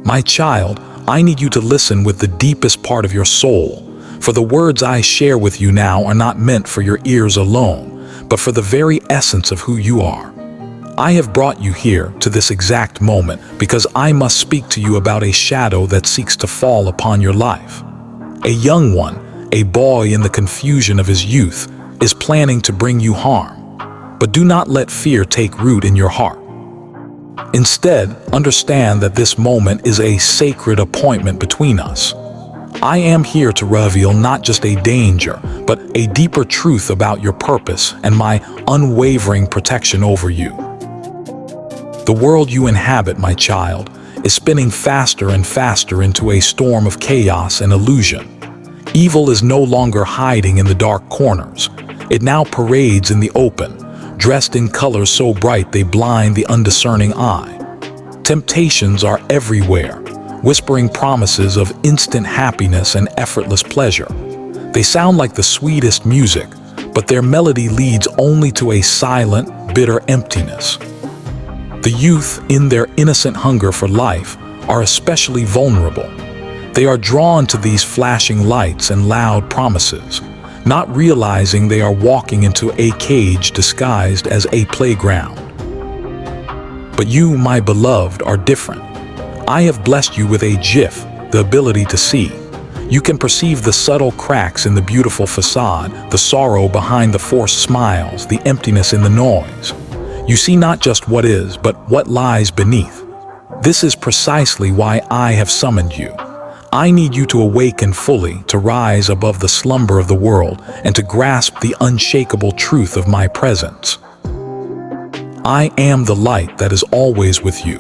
My child, I need you to listen with the deepest part of your soul, for the words I share with you now are not meant for your ears alone, but for the very essence of who you are. I have brought you here to this exact moment because I must speak to you about a shadow that seeks to fall upon your life. A young one, a boy in the confusion of his youth, is planning to bring you harm. But do not let fear take root in your heart. Instead, understand that this moment is a sacred appointment between us. I am here to reveal not just a danger, but a deeper truth about your purpose and my unwavering protection over you. The world you inhabit, my child, is spinning faster and faster into a storm of chaos and illusion. Evil is no longer hiding in the dark corners. It now parades in the open, dressed in colors so bright they blind the undiscerning eye. Temptations are everywhere, whispering promises of instant happiness and effortless pleasure. They sound like the sweetest music, but their melody leads only to a silent, bitter emptiness. The youth, in their innocent hunger for life, are especially vulnerable. They are drawn to these flashing lights and loud promises, not realizing they are walking into a cage disguised as a playground. But you, my beloved, are different. I have blessed you with a 𝐆𝐽𝐃, the ability to see. You can perceive the subtle cracks in the beautiful facade, the sorrow behind the forced smiles, the emptiness in the noise. You see not just what is, but what lies beneath. This is precisely why I have summoned you. I need you to awaken fully, to rise above the slumber of the world, and to grasp the unshakable truth of my presence. I am the light that is always with you,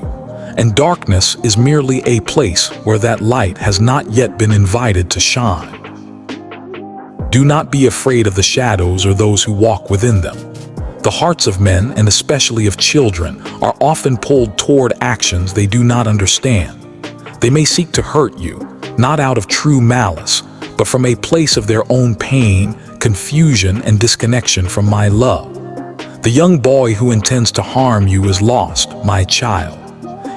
and darkness is merely a place where that light has not yet been invited to shine. Do not be afraid of the shadows or those who walk within them. The hearts of men, and especially of children, are often pulled toward actions they do not understand. They may seek to hurt you, not out of true malice, but from a place of their own pain, confusion, and disconnection from my love. The young boy who intends to harm you is lost, my child.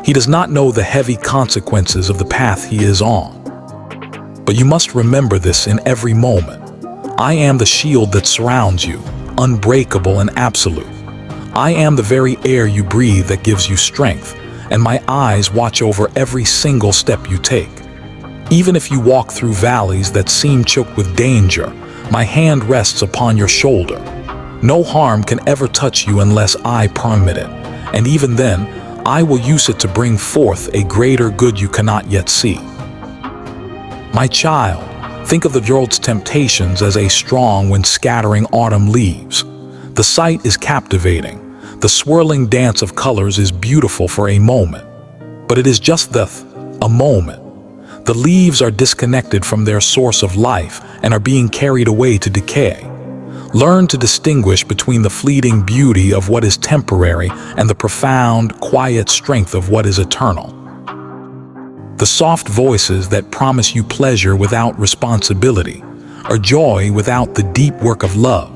He does not know the heavy consequences of the path he is on. But you must remember this in every moment. I am the shield that surrounds you, unbreakable and absolute. I am the very air you breathe that gives you strength, and my eyes watch over every single step you take. Even if you walk through valleys that seem choked with danger, my hand rests upon your shoulder. No harm can ever touch you unless I permit it, and even then, I will use it to bring forth a greater good you cannot yet see. My child, think of the world's temptations as a strong wind scattering autumn leaves. The sight is captivating. The swirling dance of colors is beautiful for a moment. But it is just a moment. The leaves are disconnected from their source of life and are being carried away to decay. Learn to distinguish between the fleeting beauty of what is temporary and the profound, quiet strength of what is eternal. The soft voices that promise you pleasure without responsibility, or joy without the deep work of love,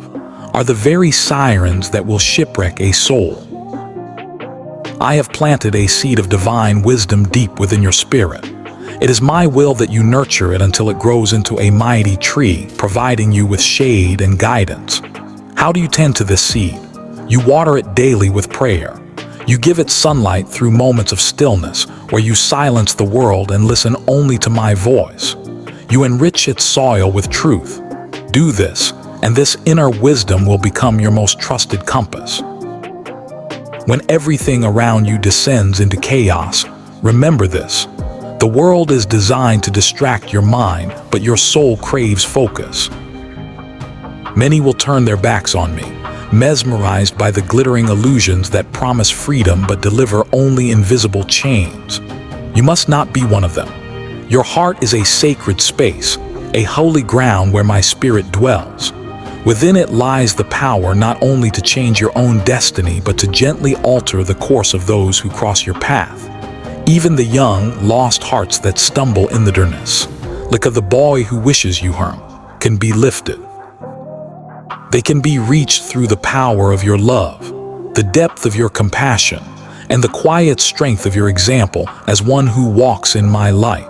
are the very sirens that will shipwreck a soul. I have planted a seed of divine wisdom deep within your spirit. It is my will that you nurture it until it grows into a mighty tree, providing you with shade and guidance. How do you tend to this seed? You water it daily with prayer. You give it sunlight through moments of stillness, where you silence the world and listen only to my voice. You enrich its soil with truth. Do this, and this inner wisdom will become your most trusted compass. When everything around you descends into chaos, remember this. The world is designed to distract your mind, but your soul craves focus. Many will turn their backs on me, mesmerized by the glittering illusions that promise freedom but deliver only invisible chains. You must not be one of them. Your heart is a sacred space, a holy ground where my spirit dwells. Within it lies the power not only to change your own destiny, but to gently alter the course of those who cross your path. Even the young, lost hearts that stumble in the darkness, like of the boy who wishes you harm, can be lifted. They can be reached through the power of your love, the depth of your compassion, and the quiet strength of your example as one who walks in my light.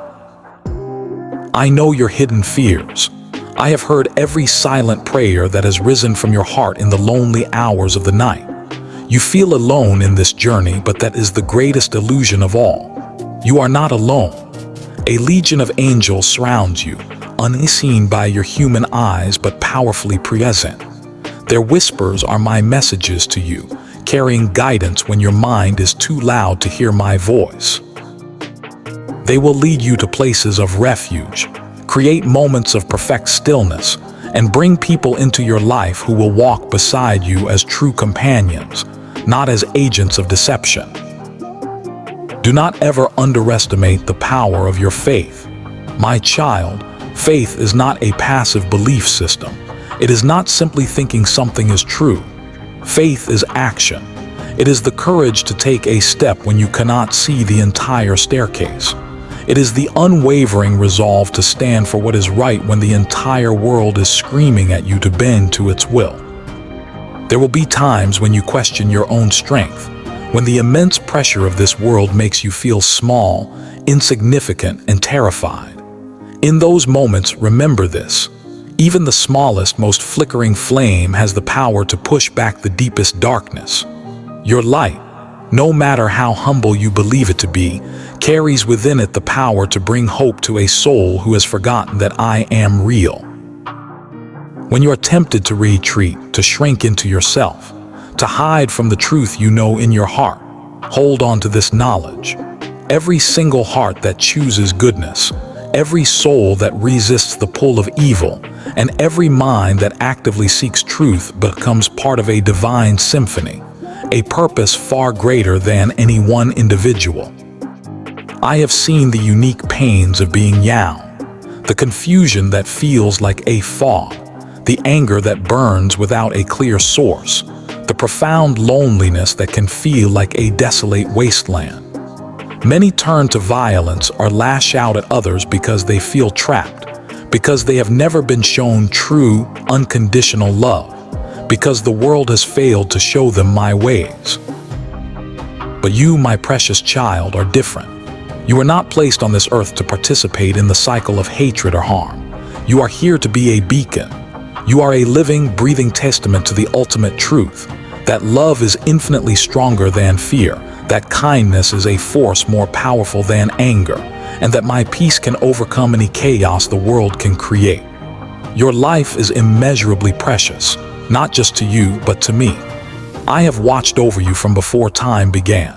I know your hidden fears. I have heard every silent prayer that has risen from your heart in the lonely hours of the night. You feel alone in this journey, but that is the greatest illusion of all. You are not alone. A legion of angels surrounds you, unseen by your human eyes but powerfully present. Their whispers are my messages to you, carrying guidance when your mind is too loud to hear my voice. They will lead you to places of refuge, create moments of perfect stillness, and bring people into your life who will walk beside you as true companions, not as agents of deception. Do not ever underestimate the power of your faith. My child, faith is not a passive belief system. It is not simply thinking something is true. Faith is action. It is the courage to take a step when you cannot see the entire staircase. It is the unwavering resolve to stand for what is right when the entire world is screaming at you to bend to its will. There will be times when you question your own strength, when the immense pressure of this world makes you feel small, insignificant, and terrified. In those moments, remember this. Even the smallest, most flickering flame has the power to push back the deepest darkness. Your light, no matter how humble you believe it to be, carries within it the power to bring hope to a soul who has forgotten that I am real. When you are tempted to retreat, to shrink into yourself, to hide from the truth you know in your heart, hold on to this knowledge. Every single heart that chooses goodness, every soul that resists the pull of evil, and every mind that actively seeks truth becomes part of a divine symphony, a purpose far greater than any one individual. I have seen the unique pains of being young, the confusion that feels like a fog, the anger that burns without a clear source, the profound loneliness that can feel like a desolate wasteland. Many turn to violence or lash out at others because they feel trapped, because they have never been shown true, unconditional love, because the world has failed to show them my ways. But you, my precious child, are different. You are not placed on this earth to participate in the cycle of hatred or harm. You are here to be a beacon. You are a living, breathing testament to the ultimate truth, that love is infinitely stronger than fear, that kindness is a force more powerful than anger, and that my peace can overcome any chaos the world can create. Your life is immeasurably precious, not just to you, but to me. I have watched over you from before time began.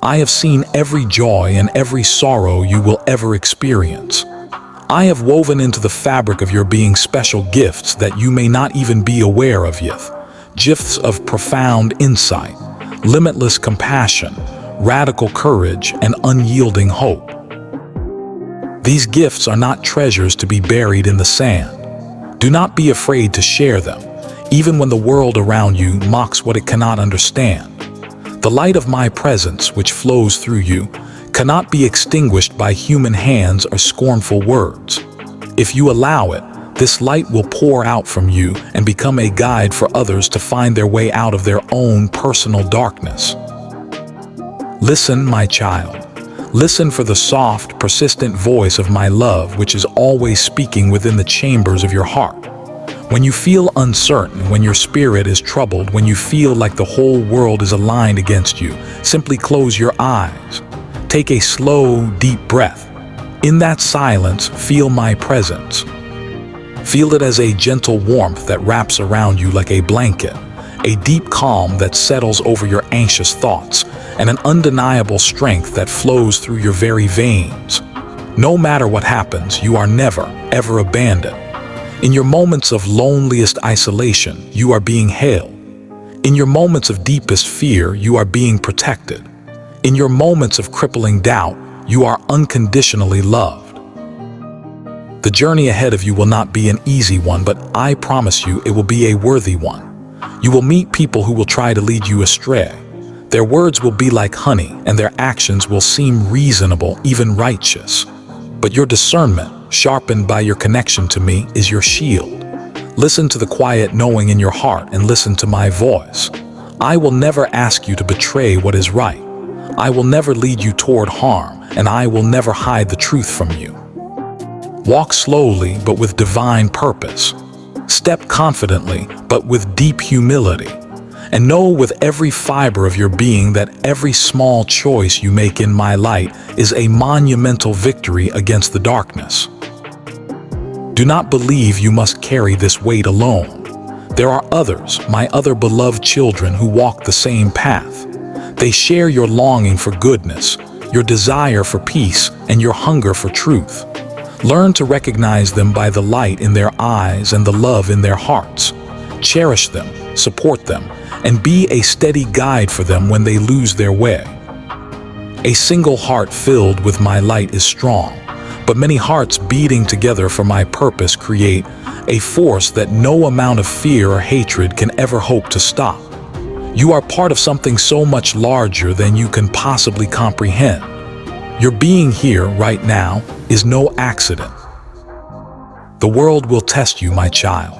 I have seen every joy and every sorrow you will ever experience. I have woven into the fabric of your being special gifts that you may not even be aware of yet. Gifts of profound insight, limitless compassion, radical courage, and unyielding hope. These gifts are not treasures to be buried in the sand. Do not be afraid to share them, even when the world around you mocks what it cannot understand. The light of my presence, which flows through you, cannot be extinguished by human hands or scornful words. If you allow it, this light will pour out from you and become a guide for others to find their way out of their own personal darkness. Listen, my child. Listen for the soft, persistent voice of my love, which is always speaking within the chambers of your heart. When you feel uncertain, when your spirit is troubled, when you feel like the whole world is aligned against you, simply close your eyes. Take a slow, deep breath. In that silence, feel my presence. Feel it as a gentle warmth that wraps around you like a blanket, a deep calm that settles over your anxious thoughts, and an undeniable strength that flows through your very veins. No matter what happens, you are never, ever abandoned. In your moments of loneliest isolation, you are being held. In your moments of deepest fear, you are being protected. In your moments of crippling doubt, you are unconditionally loved. The journey ahead of you will not be an easy one, but I promise you it will be a worthy one. You will meet people who will try to lead you astray. Their words will be like honey, and their actions will seem reasonable, even righteous. But your discernment, sharpened by your connection to me, is your shield. Listen to the quiet knowing in your heart and listen to my voice. I will never ask you to betray what is right. I will never lead you toward harm, and I will never hide the truth from you. Walk slowly, but with divine purpose. Step confidently, but with deep humility. And know with every fiber of your being that every small choice you make in my light is a monumental victory against the darkness. Do not believe you must carry this weight alone. There are others, my other beloved children, who walk the same path. They share your longing for goodness, your desire for peace, and your hunger for truth. Learn to recognize them by the light in their eyes and the love in their hearts. Cherish them, support them, and be a steady guide for them when they lose their way. A single heart filled with my light is strong, but many hearts beating together for my purpose create a force that no amount of fear or hatred can ever hope to stop. You are part of something so much larger than you can possibly comprehend. Your being here right now is no accident. The world will test you, my child.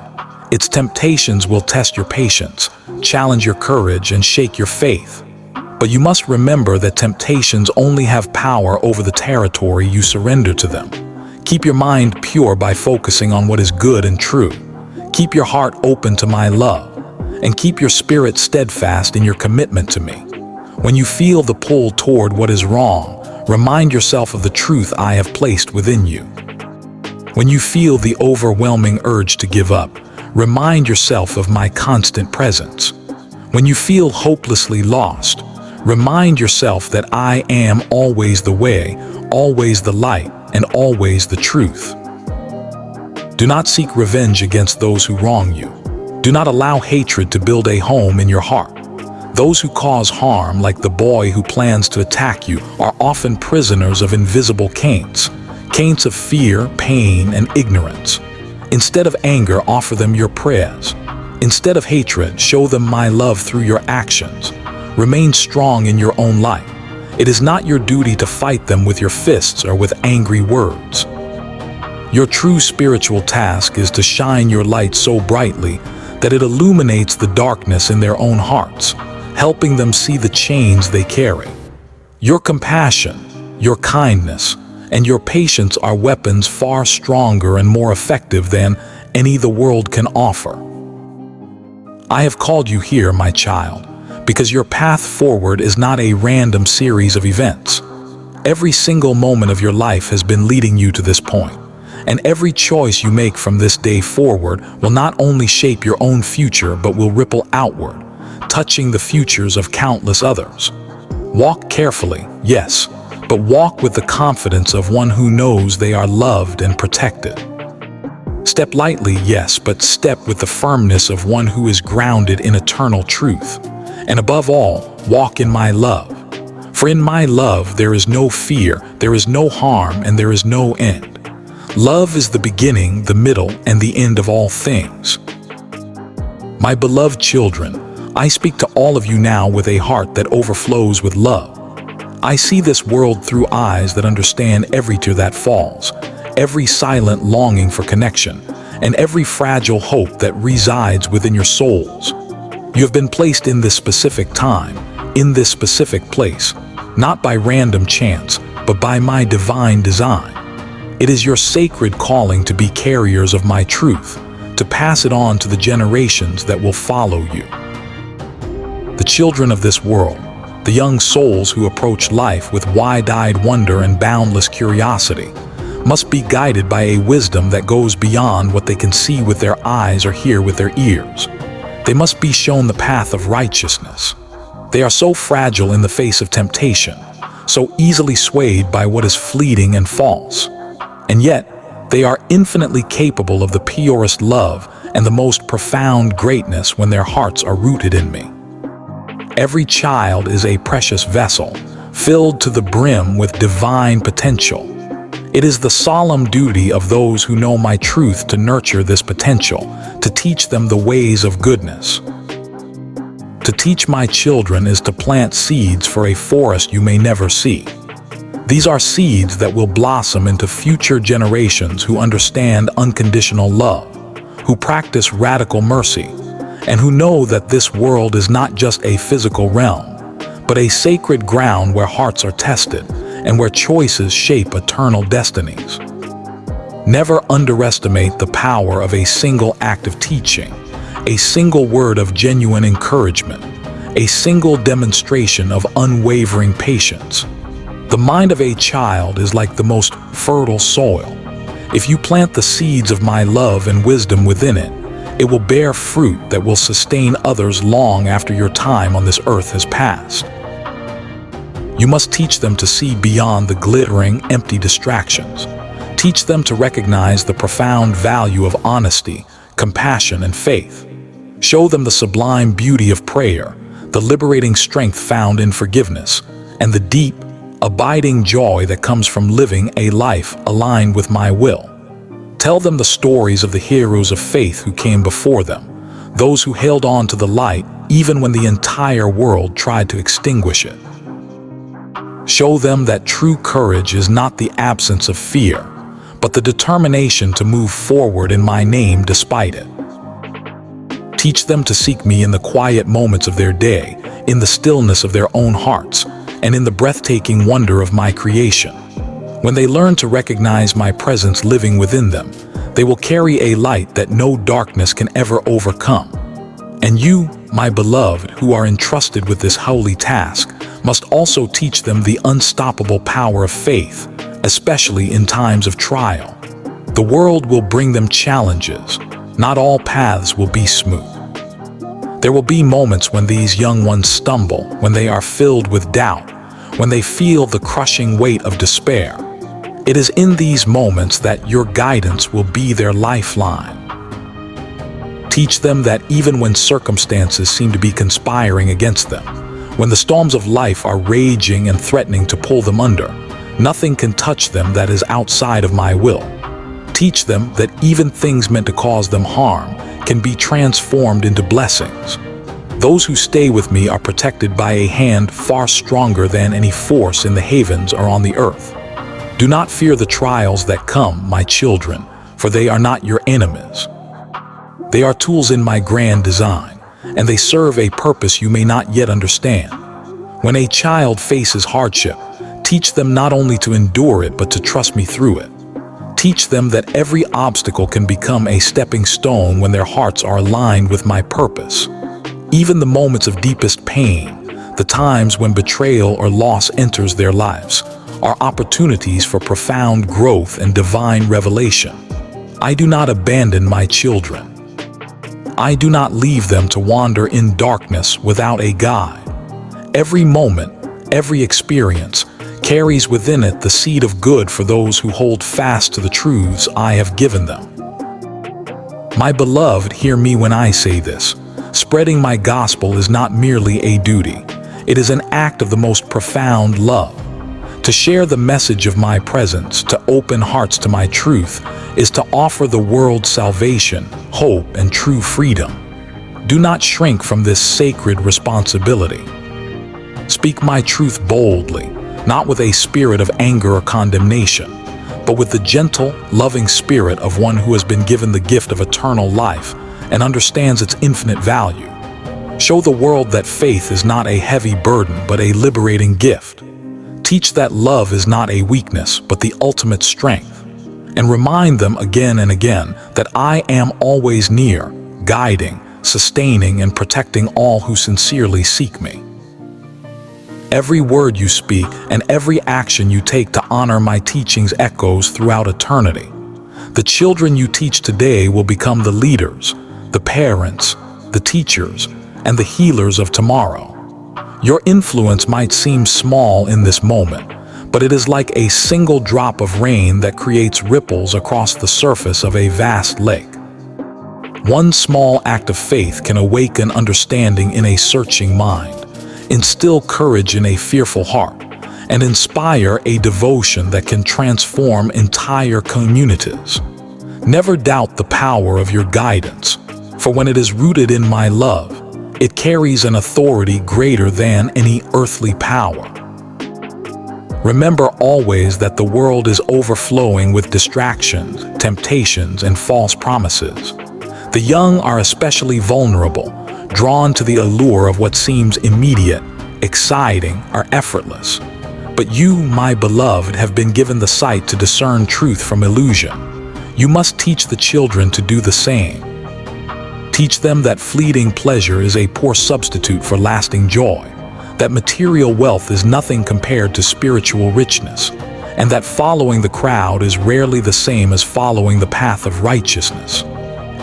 Its temptations will test your patience, challenge your courage, and shake your faith. But you must remember that temptations only have power over the territory you surrender to them. Keep your mind pure by focusing on what is good and true. Keep your heart open to my love, and keep your spirit steadfast in your commitment to me. When you feel the pull toward what is wrong, remind yourself of the truth I have placed within you. When you feel the overwhelming urge to give up, remind yourself of my constant presence. When you feel hopelessly lost, remind yourself that I am always the way, always the light, and always the truth. Do not seek revenge against those who wrong you. Do not allow hatred to build a home in your heart. Those who cause harm, like the boy who plans to attack you, are often prisoners of invisible 𝐾𝐒 of fear, pain, and ignorance. Instead of anger, offer them your prayers. Instead of hatred, show them my love through your actions. Remain strong in your own light. It is not your duty to fight them with your fists or with angry words. Your true spiritual task is to shine your light so brightly that it illuminates the darkness in their own hearts, helping them see the chains they carry. Your compassion, your kindness, and your patience are weapons far stronger and more effective than any the world can offer. I have called you here, my child, because your path forward is not a random series of events. Every single moment of your life has been leading you to this point, and every choice you make from this day forward will not only shape your own future but will ripple outward, touching the futures of countless others. Walk carefully, yes, but walk with the confidence of one who knows they are loved and protected. Step lightly, yes, but step with the firmness of one who is grounded in eternal truth. And above all, walk in my love. For in my love there is no fear, there is no harm, and there is no end. Love is the beginning, the middle, and the end of all things. My beloved children, I speak to all of you now with a heart that overflows with love. I see this world through eyes that understand every tear that falls, every silent longing for connection, and every fragile hope that resides within your souls. You have been placed in this specific time, in this specific place, not by random chance, but by my divine design. It is your sacred calling to be carriers of my truth, to pass it on to the generations that will follow you. The children of this world, the young souls who approach life with wide-eyed wonder and boundless curiosity, must be guided by a wisdom that goes beyond what they can see with their eyes or hear with their ears. They must be shown the path of righteousness. They are so fragile in the face of temptation, so easily swayed by what is fleeting and false. And yet, they are infinitely capable of the purest love and the most profound greatness when their hearts are rooted in me. Every child is a precious vessel, filled to the brim with divine potential. It is the solemn duty of those who know my truth to nurture this potential, to teach them the ways of goodness. To teach my children is to plant seeds for a forest you may never see. These are seeds that will blossom into future generations who understand unconditional love, who practice radical mercy, and who know that this world is not just a physical realm, but a sacred ground where hearts are tested and where choices shape eternal destinies. Never underestimate the power of a single act of teaching, a single word of genuine encouragement, a single demonstration of unwavering patience. The mind of a child is like the most fertile soil. If you plant the seeds of my love and wisdom within it, it will bear fruit that will sustain others long after your time on this earth has passed. You must teach them to see beyond the glittering, empty distractions. Teach them to recognize the profound value of honesty, compassion, and faith. Show them the sublime beauty of prayer, the liberating strength found in forgiveness, and the deep, abiding joy that comes from living a life aligned with my will. Tell them the stories of the heroes of faith who came before them, those who held on to the light even when the entire world tried to extinguish it. Show them that true courage is not the absence of fear, but the determination to move forward in my name despite it. Teach them to seek me in the quiet moments of their day, in the stillness of their own hearts, and in the breathtaking wonder of my creation. When they learn to recognize my presence living within them, they will carry a light that no darkness can ever overcome. And you, my beloved, who are entrusted with this holy task, must also teach them the unstoppable power of faith, especially in times of trial. The world will bring them challenges. Not all paths will be smooth. There will be moments when these young ones stumble, when they are filled with doubt, when they feel the crushing weight of despair. It is in these moments that your guidance will be their lifeline. Teach them that even when circumstances seem to be conspiring against them, when the storms of life are raging and threatening to pull them under, nothing can touch them that is outside of my will. Teach them that even things meant to cause them harm can be transformed into blessings. Those who stay with me are protected by a hand far stronger than any force in the heavens or on the earth. Do not fear the trials that come, my children, for they are not your enemies. They are tools in my grand design, and they serve a purpose you may not yet understand. When a child faces hardship, teach them not only to endure it but to trust me through it. Teach them that every obstacle can become a stepping stone when their hearts are aligned with my purpose. Even the moments of deepest pain, the times when betrayal or loss enters their lives, are opportunities for profound growth and divine revelation. I do not abandon my children. I do not leave them to wander in darkness without a guide. Every moment, every experience, carries within it the seed of good for those who hold fast to the truths I have given them. My beloved, hear me when I say this. Spreading my gospel is not merely a duty. It is an act of the most profound love. To share the message of my presence, to open hearts to my truth, is to offer the world salvation, hope, and true freedom. Do not shrink from this sacred responsibility. Speak my truth boldly, not with a spirit of anger or condemnation, but with the gentle, loving spirit of one who has been given the gift of eternal life and understands its infinite value. Show the world that faith is not a heavy burden but a liberating gift. Teach that love is not a weakness but the ultimate strength. And remind them again and again that I am always near, guiding, sustaining, and protecting all who sincerely seek me. Every word you speak and every action you take to honor my teachings echoes throughout eternity. The children you teach today will become the leaders, the parents, the teachers, and the healers of tomorrow. Your influence might seem small in this moment, but it is like a single drop of rain that creates ripples across the surface of a vast lake. One small act of faith can awaken understanding in a searching mind, instill courage in a fearful heart, and inspire a devotion that can transform entire communities. Never doubt the power of your guidance, for when it is rooted in my love, it carries an authority greater than any earthly power. Remember always that the world is overflowing with distractions, temptations, and false promises. The young are especially vulnerable, drawn to the allure of what seems immediate, exciting, or effortless. But you, my beloved, have been given the sight to discern truth from illusion. You must teach the children to do the same. Teach them that fleeting pleasure is a poor substitute for lasting joy, that material wealth is nothing compared to spiritual richness, and that following the crowd is rarely the same as following the path of righteousness.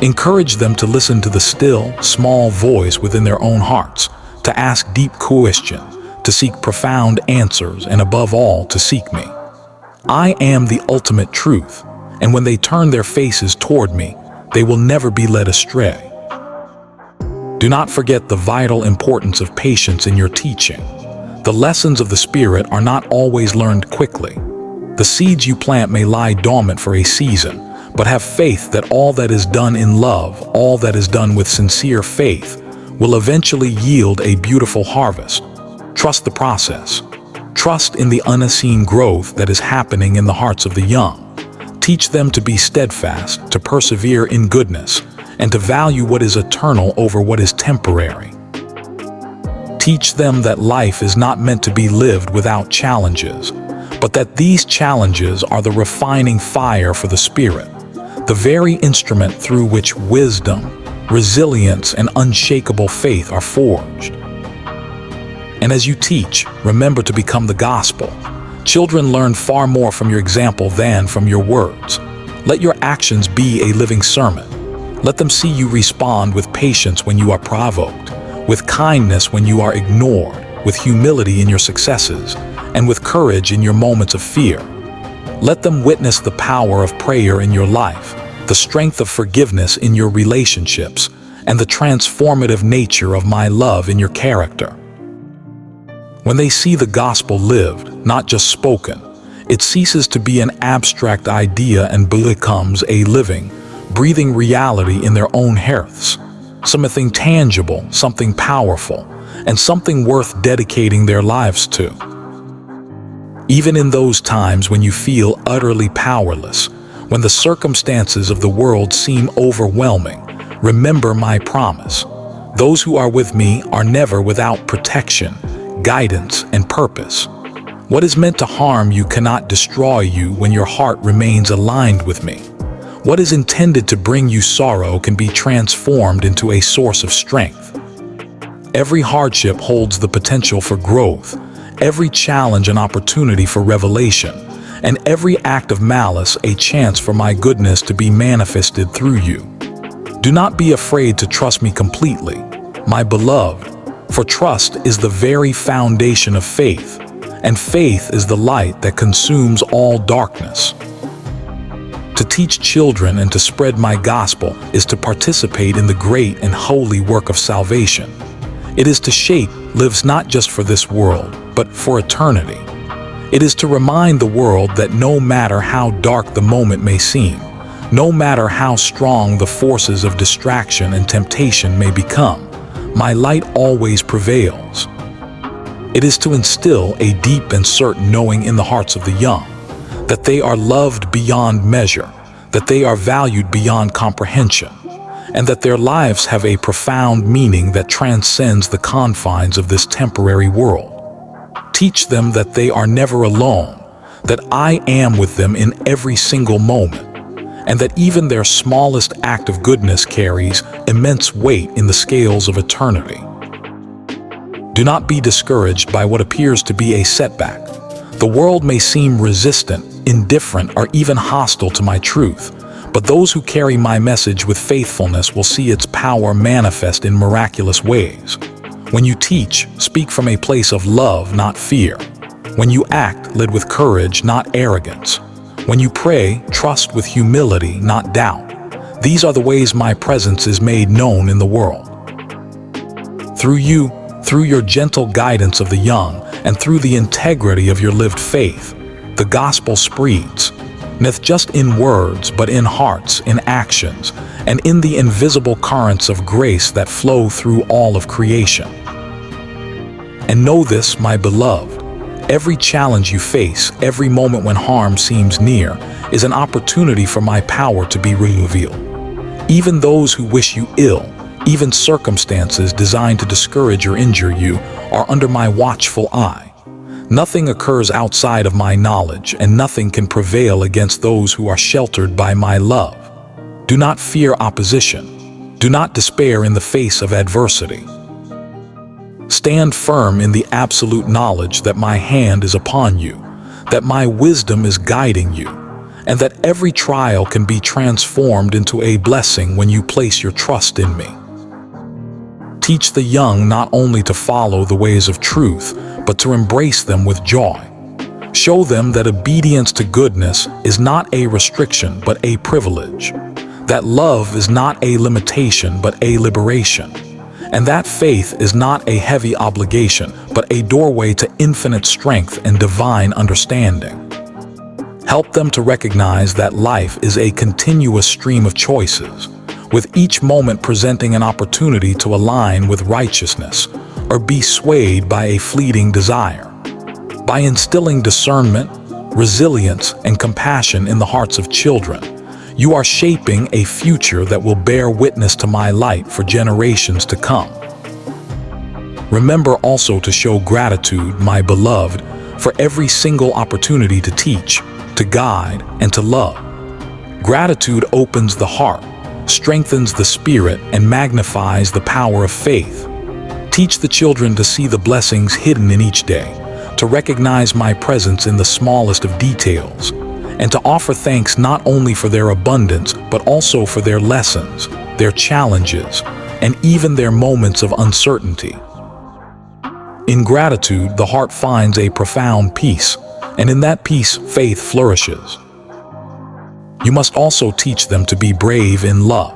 Encourage them to listen to the still, small voice within their own hearts, to ask deep questions, to seek profound answers, and above all, to seek me. I am the ultimate truth, and when they turn their faces toward me, they will never be led astray. Do not forget the vital importance of patience in your teaching. The lessons of the Spirit are not always learned quickly. The seeds you plant may lie dormant for a season, but have faith that all that is done in love, all that is done with sincere faith, will eventually yield a beautiful harvest. Trust the process. Trust in the unseen growth that is happening in the hearts of the young. Teach them to be steadfast, to persevere in goodness, and to value what is eternal over what is temporary. Teach them that life is not meant to be lived without challenges, but that these challenges are the refining fire for the Spirit, the very instrument through which wisdom, resilience, and unshakable faith are forged. And as you teach, remember to become the gospel. Children learn far more from your example than from your words. Let your actions be a living sermon. Let them see you respond with patience when you are provoked, with kindness when you are ignored, with humility in your successes, and with courage in your moments of fear. Let them witness the power of prayer in your life, the strength of forgiveness in your relationships, and the transformative nature of my love in your character. When they see the gospel lived, not just spoken, it ceases to be an abstract idea and becomes a living, breathing reality in their own hearts, something tangible, something powerful, and something worth dedicating their lives to. Even in those times when you feel utterly powerless, when the circumstances of the world seem overwhelming, remember my promise. Those who are with me are never without protection, guidance, and purpose. What is meant to harm you cannot destroy you when your heart remains aligned with me. What is intended to bring you sorrow can be transformed into a source of strength. Every hardship holds the potential for growth, every challenge an opportunity for revelation, and every act of malice a chance for my goodness to be manifested through you. Do not be afraid to trust me completely, my beloved, for trust is the very foundation of faith, and faith is the light that consumes all darkness. To teach children and to spread my gospel is to participate in the great and holy work of salvation. It is to shape lives not just for this world, but for eternity. It is to remind the world that no matter how dark the moment may seem, no matter how strong the forces of distraction and temptation may become, my light always prevails. It is to instill a deep and certain knowing in the hearts of the young, that they are loved beyond measure, that they are valued beyond comprehension, and that their lives have a profound meaning that transcends the confines of this temporary world. Teach them that they are never alone, that I am with them in every single moment, and that even their smallest act of goodness carries immense weight in the scales of eternity. Do not be discouraged by what appears to be a setback. The world may seem resistant, indifferent, or even hostile to my truth, but those who carry my message with faithfulness will see its power manifest in miraculous ways. When you teach, speak from a place of love, not fear. When you act, lead with courage, not arrogance. When you pray, trust with humility, not doubt. These are the ways my presence is made known in the world. Through you, through your gentle guidance of the young, and through the integrity of your lived faith, the gospel spreads, not just in words, but in hearts, in actions, and in the invisible currents of grace that flow through all of creation. And know this, my beloved, every challenge you face, every moment when harm seems near, is an opportunity for my power to be revealed. Even those who wish you ill, Even circumstances designed to discourage or injure you are under my watchful eye. Nothing occurs outside of my knowledge, and nothing can prevail against those who are sheltered by my love. Do not fear opposition. Do not despair in the face of adversity. Stand firm in the absolute knowledge that my hand is upon you, that my wisdom is guiding you, and that every trial can be transformed into a blessing when you place your trust in me. Teach the young not only to follow the ways of truth, but to embrace them with joy. Show them that obedience to goodness is not a restriction but a privilege, that love is not a limitation but a liberation, and that faith is not a heavy obligation but a doorway to infinite strength and divine understanding. Help them to recognize that life is a continuous stream of choices, with each moment presenting an opportunity to align with righteousness or be swayed by a fleeting desire. By instilling discernment, resilience, and compassion in the hearts of children, you are shaping a future that will bear witness to my light for generations to come. Remember also to show gratitude, my beloved, for every single opportunity to teach, to guide, and to love. Gratitude opens the heart, strengthens the spirit, and magnifies the power of faith. Teach the children to see the blessings hidden in each day, to recognize my presence in the smallest of details, and to offer thanks not only for their abundance, but also for their lessons, their challenges, and even their moments of uncertainty. In gratitude, the heart finds a profound peace, and in that peace, faith flourishes. You must also teach them to be brave in love,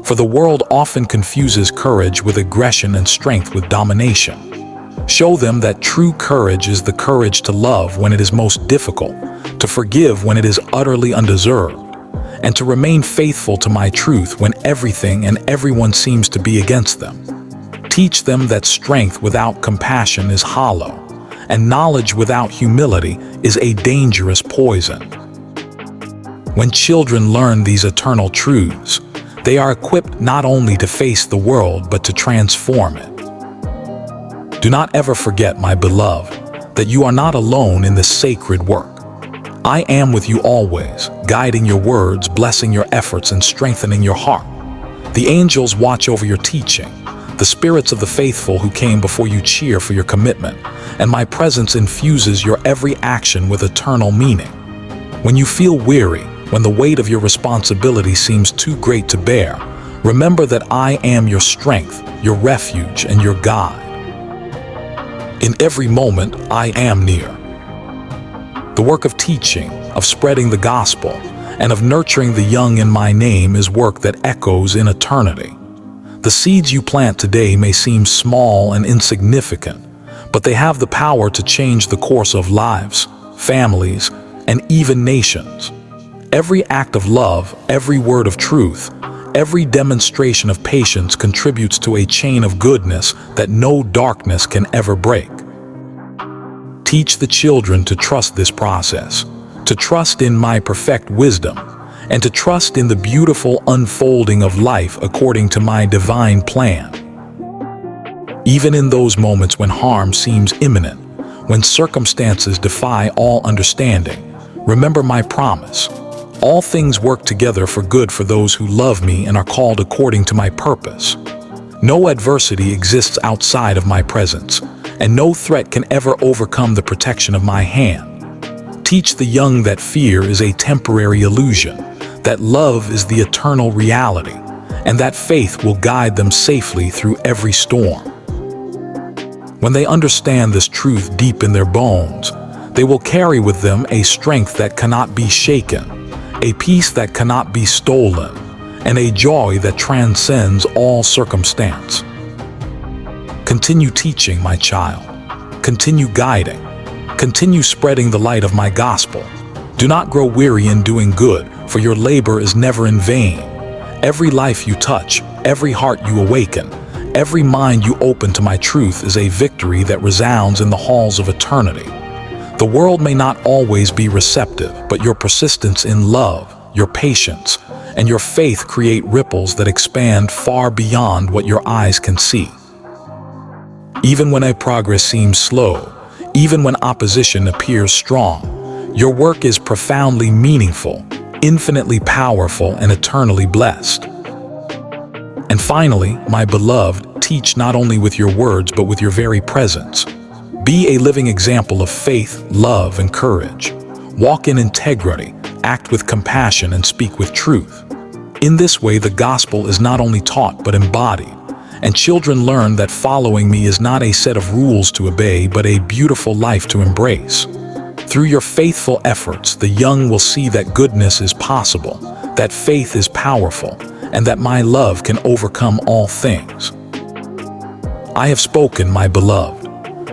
for the world often confuses courage with aggression and strength with domination. Show them that true courage is the courage to love when it is most difficult, to forgive when it is utterly undeserved, and to remain faithful to my truth when everything and everyone seems to be against them. Teach them that strength without compassion is hollow, and knowledge without humility is a dangerous poison. When children learn these eternal truths, they are equipped not only to face the world but to transform it. Do not ever forget, my beloved, that you are not alone in this sacred work. I am with you always, guiding your words, blessing your efforts, and strengthening your heart. The angels watch over your teaching. The spirits of the faithful who came before you cheer for your commitment, and my presence infuses your every action with eternal meaning. When you feel weary, when the weight of your responsibility seems too great to bear, remember that I am your strength, your refuge, and your guide. In every moment, I am near. The work of teaching, of spreading the gospel, and of nurturing the young in my name is work that echoes in eternity. The seeds you plant today may seem small and insignificant, but they have the power to change the course of lives, families, and even nations. Every act of love, every word of truth, every demonstration of patience contributes to a chain of goodness that no darkness can ever break. Teach the children to trust this process, to trust in my perfect wisdom, and to trust in the beautiful unfolding of life according to my divine plan. Even in those moments when harm seems imminent, when circumstances defy all understanding, remember my promise. All things work together for good for those who love me and are called according to my purpose. No adversity exists outside of my presence, and no threat can ever overcome the protection of my hand. Teach the young that fear is a temporary illusion, that love is the eternal reality, and that faith will guide them safely through every storm. When they understand this truth deep in their bones, they will carry with them a strength that cannot be shaken, a peace that cannot be stolen, and a joy that transcends all circumstance. Continue teaching, my child. Continue guiding. Continue spreading the light of my gospel. Do not grow weary in doing good, for your labor is never in vain. Every life you touch, every heart you awaken, every mind you open to my truth is a victory that resounds in the halls of eternity. The world may not always be receptive, but your persistence in love, your patience, and your faith create ripples that expand far beyond what your eyes can see. Even when progress seems slow, even when opposition appears strong, your work is profoundly meaningful, infinitely powerful, and eternally blessed. And finally, my beloved, teach not only with your words but with your very presence. Be a living example of faith, love, and courage. Walk in integrity, act with compassion, and speak with truth. In this way, the gospel is not only taught but embodied, and children learn that following me is not a set of rules to obey but a beautiful life to embrace. Through your faithful efforts, the young will see that goodness is possible, that faith is powerful, and that my love can overcome all things. I have spoken, my beloved.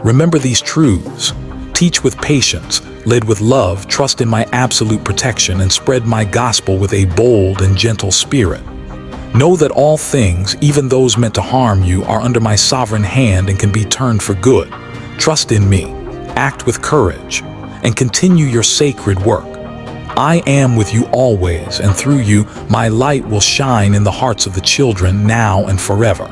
Remember these truths. Teach with patience, lead with love, trust in my absolute protection, and spread my gospel with a bold and gentle spirit. Know that all things, even those meant to harm you, are under my sovereign hand and can be turned for good. Trust in me, act with courage, and continue your sacred work. I am with you always, and through you, my light will shine in the hearts of the children now and forever.